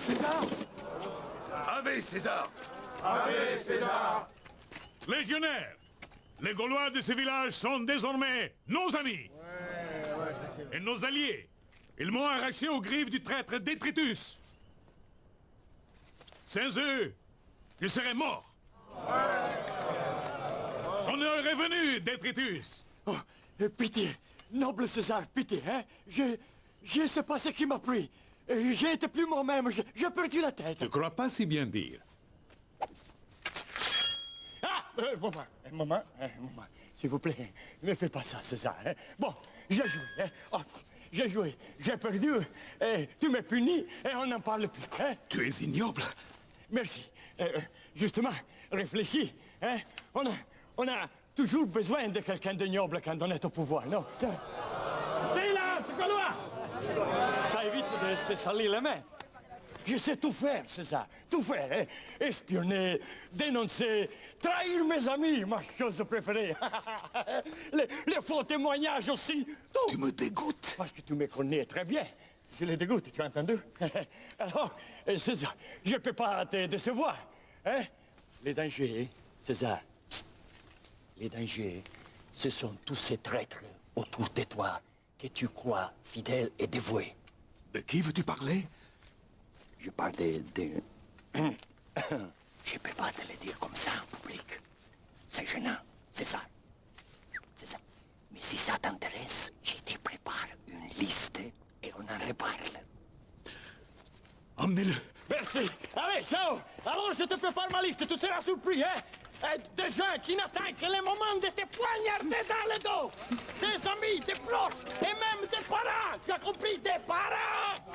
César! Ave César! Ave César! Légionnaires, les Gaulois de ce village sont désormais nos amis. Et nos alliés. Ils m'ont arraché aux griffes du traître Détritus. Sans eux, je serais mort. On aurait venu, Détritus. Oh, pitié, noble César, pitié, hein? Je sais pas ce qui m'a pris. J'ai été plus moi-même, j'ai perdu la tête. Je crois pas si bien dire. Ah! Moment, s'il vous plaît, ne fais pas ça, César. Hein? Bon, j'ai joué, hein? Oh, j'ai joué, j'ai perdu, et tu m'as puni, et on n'en parle plus, hein? Tu es ignoble. Merci. Justement, réfléchis, hein? On a toujours besoin de quelqu'un de noble quand on est au pouvoir, non? Silence, Gaulois! Ça évite de se salir les mains. Je sais tout faire, César, tout faire, hein? Espionner, dénoncer, trahir mes amis, ma chose préférée. les faux témoignages aussi, tout. Tu me dégoûtes. Parce que tu me connais très bien. Je les dégoûte, tu as entendu? Alors, César, je ne peux pas te décevoir, hein? Les dangers, César, psst, les dangers, ce sont tous ces traîtres autour de toi que tu crois fidèles et dévoués. De qui veux-tu parler? Je parle de... Je ne peux pas te le dire comme ça en public. C'est gênant, c'est ça. C'est ça. Mais si ça t'intéresse, je te prépare une liste et on en reparle. Emmenez-le. Merci. Allez, ciao. Alors je te prépare ma liste, tu seras surpris, hein? Des gens qui n'attendent que le moment de te poignarder dans le dos. Des amis, des proches et même des parents. Tu as compris, des parents.